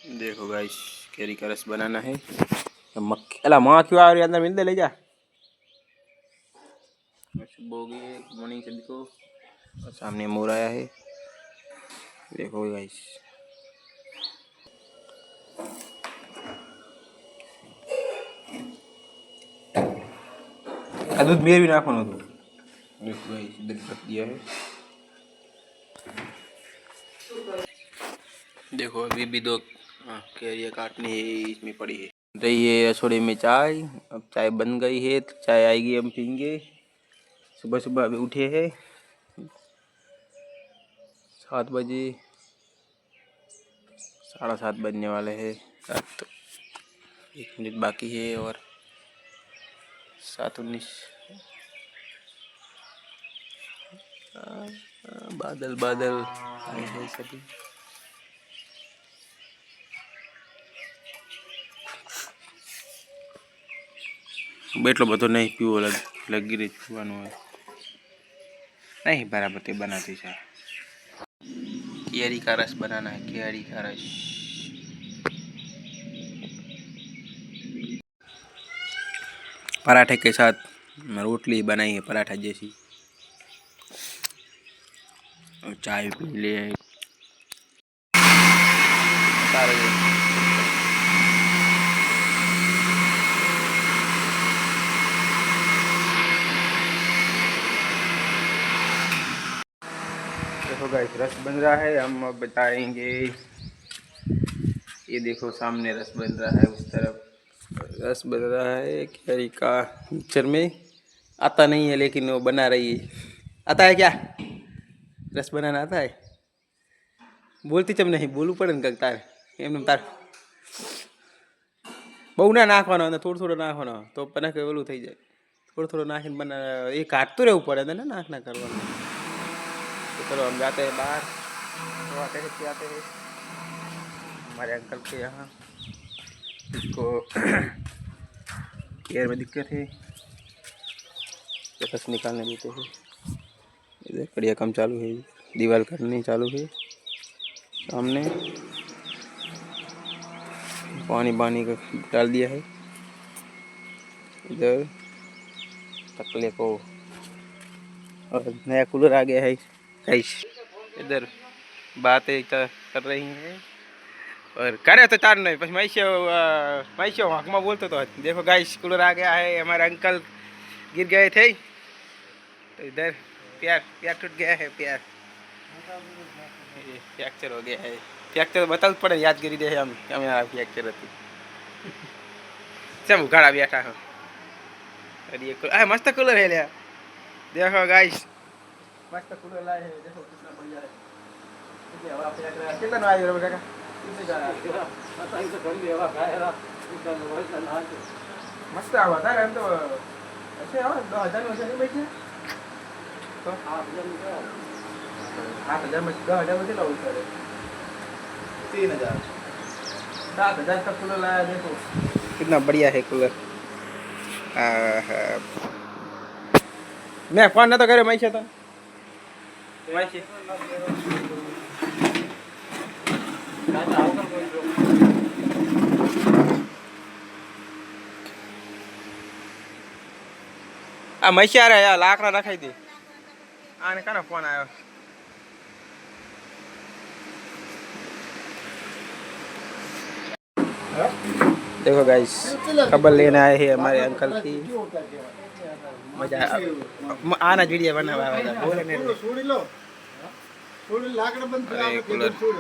देखो गाइस, केरी का रस बनाना है। मक्खी अला माँ क्यों आ रही है अंदर? मिल दे ले जा। मॉर्निंग से देखो, और सामने मोर आया है। देखो गाइस, दूध मेरे भी नाखो ना। तो देखो गाइस, इधर रख दिया है। देखो अभी भी दो कैरियाँ काटनी है, इसमें पड़ी है। रही है रसोई में चाय। अब चाय बन गई है तो चाय आएगी, हम पीएंगे। सुबह सुबह अभी उठे हैं 7 बजे, 7:30 बजने वाले हैं। तो 1 मिनट बाकी है और 7:19। बादल बादल आए हैं सभी। बेटलो बतो नहीं पीवो लगी रही पीवानो है नहीं बराबर ते बनाती है। केरी का रस बनाना है, केरी का रस। पराठे के साथ रोटली बनाई है, पराठा जैसी। और चाय पी ले। देखो गाइस, रस बन रहा है, हम अब बताएंगे। ये देखो सामने रस बन रहा है, उस तरफ रस बन रहा है केरी का। मिक्सर में आता नहीं है लेकिन वो बना रही है। आता है क्या? रस बनाना आता है? बोलती चम नहीं बोलू पड़े ने तार एम तार बहु ना नाखવાનો અંદર થોડું થોડું નાખવાનો તો પને કે ઓલું થઈ જાય। થોડું થોડું નાખીને બના એ કાટતું રહેવું પડે ને, નાખ ના કરવાનું। तो चलो हम जाते हैं बाहर, तो आते हैं हमारे अंकल के यहाँ। इसको पैर में दिक्कत है, रस निकालने देते हैं। इधर कड़िया काम चालू है, दीवार करनी चालू है। सामने पानी पानी का डाल दिया है। इधर तकले को और नया कूलर आ गया है गाइस। इधर बातें कर रही हैं और करे तो तार नहीं बस मैशो हकमा बोलते तो। देखो गाइस, कूलर आ गया है। हमारे अंकल गिर गए थे तो इधर प्यार टूट गया है। फ्रैक्चर हो गया है। फ्रैक्चर बताओ पड़े, यादगिरी दे हम फ्रैक्चर होती सब उघाड़ा बैठा हो। और ये मस्त कूलर है लिया। देखो गाइस, मस्त कूलर लाए हैं। देखो कितना बढ़िया है। कितना आया रे बेटा? मस्त आवा था हम तो ऐसे आवा 2000 में नहीं बैठे तो 8000 में 2000 में कितना होता है? 3000 7000 का कूलर लाया। देखो कितना बढ़िया है कूलर। मैं फोन ना तो करे मैसे तो मैसे आ मैसे आ रहा है लाकड़ा रखाई दे। आने का फोन आयो। देखो गाइस, खबर लेने आए हैं हमारे अंकल की। मजा आना वीडियो बनावा बोले ने छोड़ी लो छोड़ी लाकड़ा बंद कर कूलर छोड़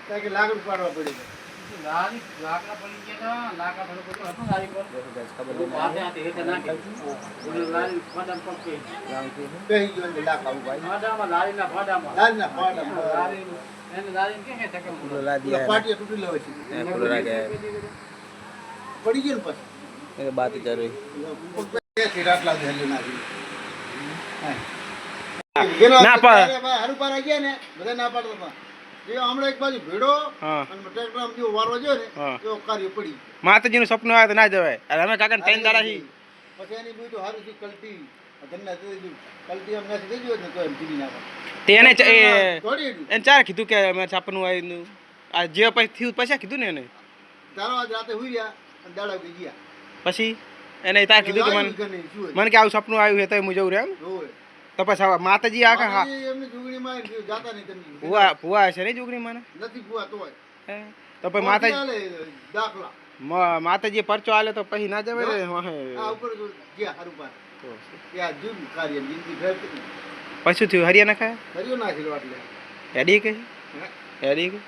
ताकि लाकड़ पाड़वा पड़े लाकड़ा पड़ी के ना लाकड़ा थोड़ा को હતો સારી પર देखो गाइस, खबर लेने आते आते है ना कूलर लारी फाडम पक्के गांव के बेही जो लाकड़ा भाई फाडामा लारी ना फाडामा लारी એને લારીને કે તકે કૂલર લા દિયા પાટિયા તૂટી લાવે છે કૂલર आ गया પડી ગયો ને પછી એ बात कर रही છે રાતલા ધેલી નાખી ના પા હારું પર આ ગયા ને બધા ના પાડતા એ હમણે એક બાજુ ભેડો અને ટ્રેક્ટર આમ જો વારવા જો ને તો કાર્ય પડી માતાજીનું સપનું આવે તો ના જવાય. અને અમે કાકા 3 દાડા થી પછી એની બીજું હારું થી કલટી તેને એને ચાર કીધું કે અમારે છાપનું આવ્યું આ જે પછી થયું પછી કીધું ને એને પછી એને તાર કીધું કે મને કે આવું સપનું આવ્યું છે તો હું જવું રે એમ તો પછી માતાજી આખા હા ભુવા છે ને જોગણી મને તો પછી માતાજી પરચો આલે તો પછી ના જવે પછી થયું હરિયા ખાયા હેડી કે હેડી કે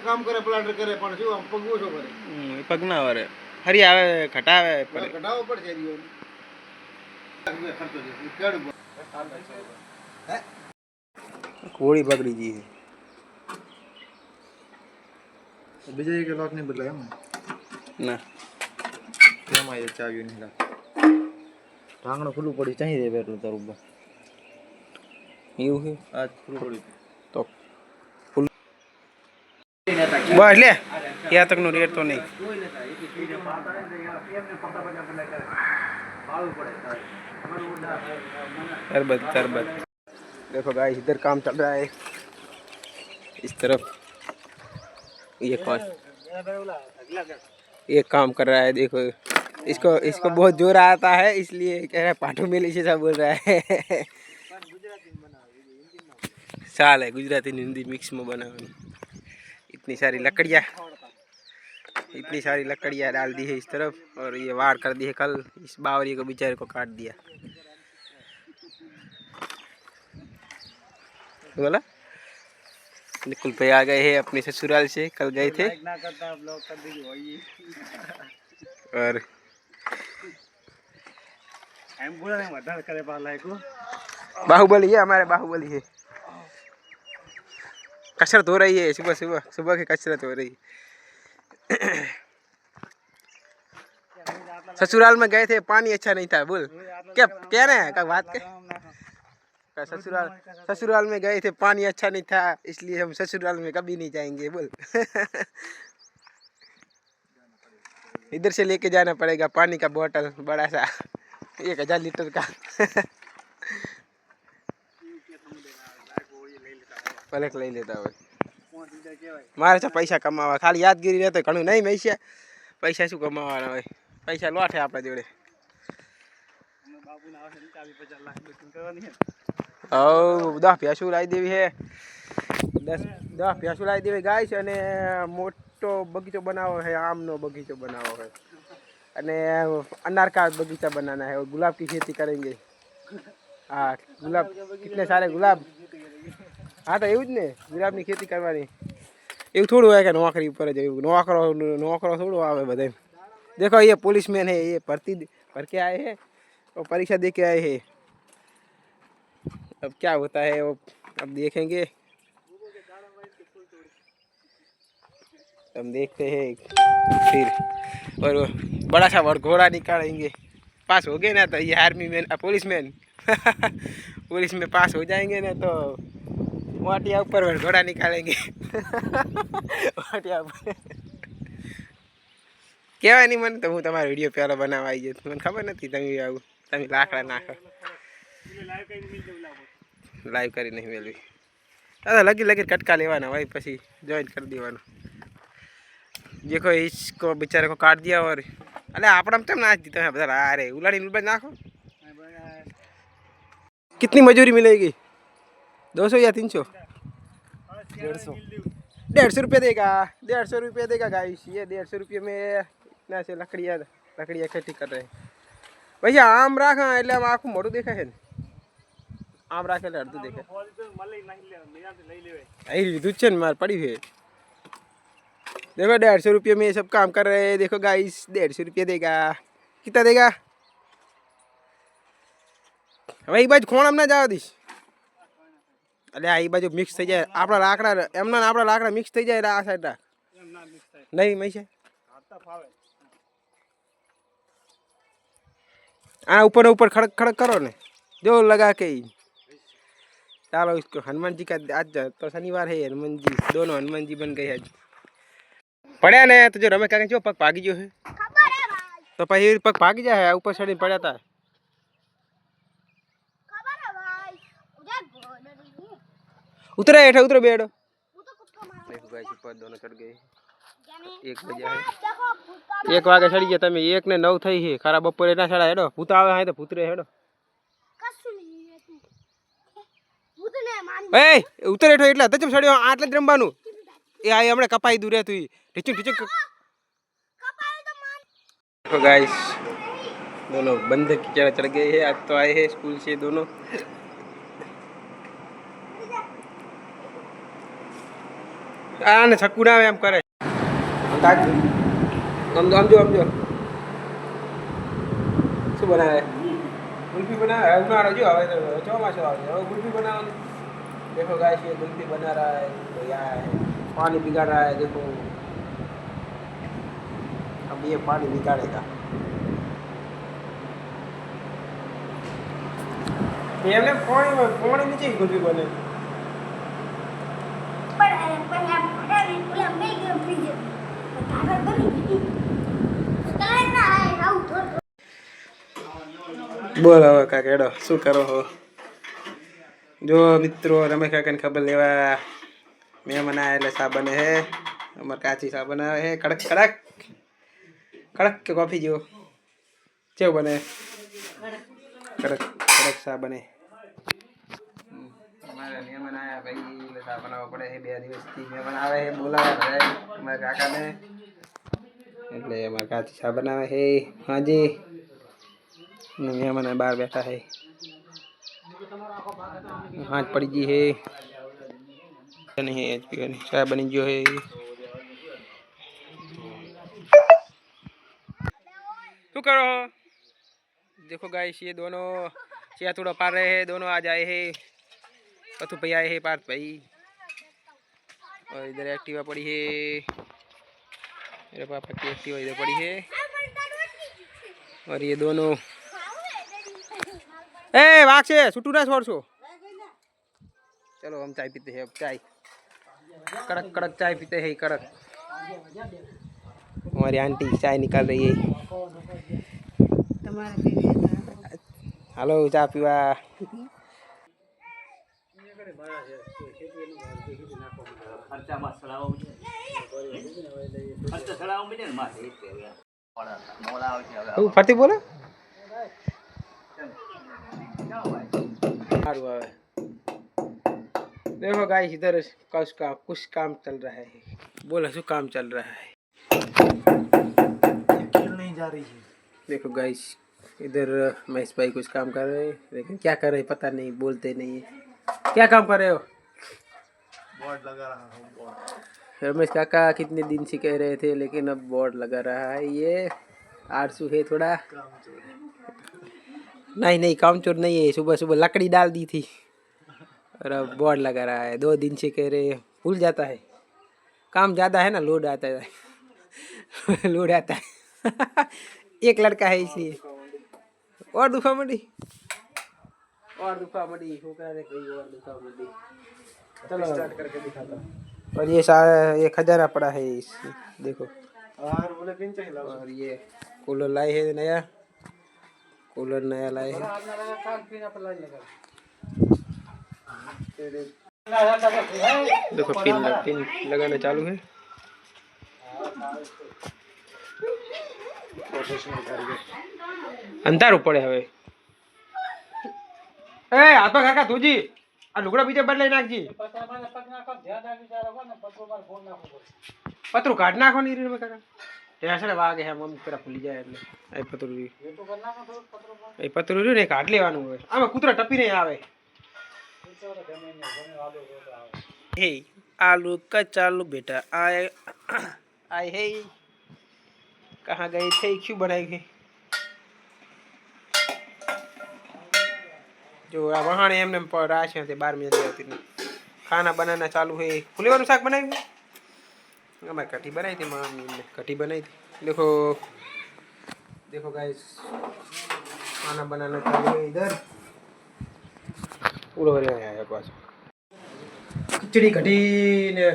કામ કરે પ્લાન્ટર કરે પણ શું આમ પગ ઓછો કરે પગ ના વરે હરી આવે ઘટાવે ઘટાવો પડશે કોળી પકડી ગઈ બીજા એક લોક નહીં બદલાય એમ ના કેમ આ ચાવ્યું નહીં ઢાંકણું ખુલ્લું પડી ચાહી દે એટલું તારું એવું છે આજ ખુલ્લું પડ્યું તો બસ લે ત્યાં તકનો રેટ તો નહીં तरबत देखो गाइस इधर काम चल रहा है इस तरफ ये कौन ये काम कर रहा है देखो इसको बहुत जोर आता है इसलिए कह रहा है पाठू मेली से सब बोल रहा है साल है गुजराती हिंदी मिक्स में बना इतनी सारी लकड़ियाँ डाल दी है इस तरफ और ये वार कर दी है कल इस बावरी को बेचारे को काट दिया बोला निकुल पे आ गए हैं अपने ससुराल से कल गए थे और बाहुबली है हमारे बाहुबली है कसरत हो रही है सुबह की कसरत हो रही है ससुराल में गए थे पानी अच्छा नहीं था बोल क्या कह रहे हैं बात के ससुराल में गए थे पानी अच्छा नहीं था इसलिए हम ससुराल में कभी नहीं जाएंगे बोल इधर से लेके जाना पड़ेगा पानी का बोतल बड़ा सा 1000 लीटर का पलक ले लेता हो मारे तो पैसा कमावा खाली यादगिरी रहते घणું नहीं पैसा शू कमावाना હોય पैसा લોઠે આપણા જોડે ओ 10 ભેંસું લાવી દેવી છે 10 ભેંસું લાવી દેવી ગાય છે અને મોટો બગીચો બનાવો है આમનો બગીચો બનાવો है અને अनार का बगीचा बनाना है और गुलाब की खेती करेंगे हाँ गुलाब कितने सारे गुलाब हाँ तो એવું જ ને ગુલાબની ખેતી કરવાની એવું થોડું હોય કે નોકરી ઉપર જ નોકરો થોડો આવે બધા देखो ये पुलिसमैन है ये भर के आए हैं और परीक्षा दे के आए हैं अब क्या होता है वो अब देखेंगे हम देखते हैं फिर और बड़ा सा घोड़ा निकालेंगे पास हो गए ना तो ये आर्मी मैन पुलिसमैन पुलिस में पास हो जाएंगे ना तो वाटिया ऊपर घोड़ा निकालेंगे वाटिया ऊपर કહેવાય નહીં મને તો હું તમારો વિડીયો પહેલાં બનાવવા આવી જતો મને ખબર નથી તમે લાકડા નાખો લાઈવ કરી નહીં મેળવી દાદા લગી કટકા લેવાના ભાई પછી જોઈન કરી દેવાનો देखो इसको बेचारे को काट दिया और अरे आपड़ा में नाच दी तुम्हें बता अरे उलाड़ी उलबा नाखो कितनी मजूरी मिलेगी 200 या 300 150 रुपये देगा 150 रुपये देगा गाइस ये 150 रुपये में इतना से लकड़ियाँ इकट्ठी कर रहे हैं भैया आम राखा એટલે આખું મોઢું દેખાય છે આમ રાખેલે અડધું દેખાય અહીં લીધું છે ને માર પડી છે देखो 150 रुपये में ये सब काम कर रहे हैं देखो गाइस 150 रुपये देगा कितना देगा भाई बाजू खोण ना जावा दीश अरे आ बाजू मिक्स थी जाए अपना लाकड़ा एमना अपना लाकड़ा मिक्स थी जाए आ साइड नहीं मैं से हाँ ऊपर ऊपर खड़क खड़क करो ने जो लगा के चलो इसको हनुमान जी का आज तो शनिवार है हनुमान जी दोनों हनुमान जी बन गए आज पड़ा ने तो जो रमेश काका जो पग भागी जो है तो पही पग भागी जाए ऊपर चढ़ी पड़ा था उतरे हेठे उतरो बेड़ो। देखो गाइस ऊपर दोनों चढ़ गए। 1 बजे है 1 वागे चढ़ी गया तमे 1 ने 9 થઈ છે ખરા બપોરે ના ચડા હેડો ભૂત આવે હે તો ભૂતરે હેડો એ ઉતર હેઠો એટલે તચમ ચડ્યો આટલે જ રમવાનું એ આ હમણે કપાઈ દૂર રે તું ઢીચું ઢીચું કપાઈ તો માર देखो गाइस दोनों बंदर की तरह चढ़ गए हैं। आज तो आए हैं स्कूल से दोनों। आने छकुड़ा में हम करे हम जो શું બનાવે गुल्फी बना है उनारो जो હવે તો ચોમાસું આવે હવે गुल्फी बनाओ। देखो गाइस ये गुल्फी बना रहा है भैया पानी बिगाड़ रहा है। देखो अब ये पानी निकालेगा ये हमने पानी नीचे गुल्फी बने बोल હવે કાકેડો શું કરો હો જો મિત્રો રમેશ કાકાને ખબર લેવા મહેમાન આયા એટલે સા બને હે અમાર કાચી સા બનાવે હે કડક કડક કડક કે કોફી જો કેવું બને કડક કડક સા બને हमारे मेहमान आया भाई सा बनावा पड़े है 2 દિવસથી मेहमान આવે है બોલાવે ઘરે અમારા કાકાને એટલે અમારા કાચી સા બનાવે है। हाँ जी मेहमान बाहर बैठा है हाथ पड़ी जी है नहीं है चाय बनी जो है। तू करो देखो गाइस ये दोनों चिया थोड़ा पार रहे हैं दोनों आज आए हैं पथु भाई आए हैं पार्थ भाई और इधर एक्टिवा पड़ी है मेरे पापा की एक्टिवा इधर पड़ी है और ये दोनों ए वाक से छुट्टू ना छोड़ छो। चलो हम चाय पीते हैं अब चाय कड़क कड़क चाय पीते हैं कड़क। हमारी आंटी चाय निकाल रही है। हेलो चाय पीवा तू फटी बोला देखो गाइस इधर कुछ काम चल रहा है। बोला शू काम चल रहा है नहीं जा रही है। देखो गाइस इधर महेश भाई कुछ काम कर रहे हैं लेकिन क्या कर रहे हैं पता नहीं बोलते नहीं है। क्या काम कर रहे हो? बोर्ड लगा रहा हूँ बोर्ड। रमेश काका कितने दिन से कह रहे थे लेकिन अब बोर्ड लगा रहा है। ये आरसू है थोड़ा नहीं कामचोर नहीं है। सुबह सुबह लकड़ी डाल दी थी और अब बोर्ड लगा रहा है। 2 दिन से कह रहे भूल जाता है काम ज़्यादा है ना लोड आता है लोड आता है एक लड़का है इसलिए और दुखा मंडी और दुखा मंडी हो कर कोई और दुखा मंडी। चलो स्टार्ट करके दिखाता हूँ। और ये सारा ये खजाना पड़ा है इस देखो और ये कूलर लाए है नया कूलर नया लाए हैं। देखो पिन लगाना चालू है। अंधारू पड़े हवे ए हाथ में काका तुजी आ लुगड़ा बीजे बदलाई नाखजी पतरू काट नाखो नी रे काका टेसड़े वागे है मम्मी पेरा फूली जाए એટલે એ પતરું એ તો કર નાખો થોડું પતરું એ પતરું ને કાઢ લેવાનું હોય આમાં કૂતરા ટપી નહીં આવે। हे आलू कचालू बेटा आए आए हे कहाँ गए थे क्यों बनाए गए जो वहाँ एमने राश 12 मिनट जाती खाना बनाना चालू है। फुले वालू शाक बनाई हमारे कटी बनाई थी मम्मी ने कटी बनाई थी। देखो देखो गाइस खाना बनाना चालू है इधर पूरा आया पास खिचड़ी कटी ने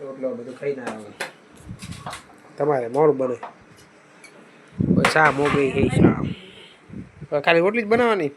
रोटलो બધું ખાઈને આવ્યો તમારે મોડું બને શા મો ગઈ હે શા ખાલી રોટલી જ બનાવવાની।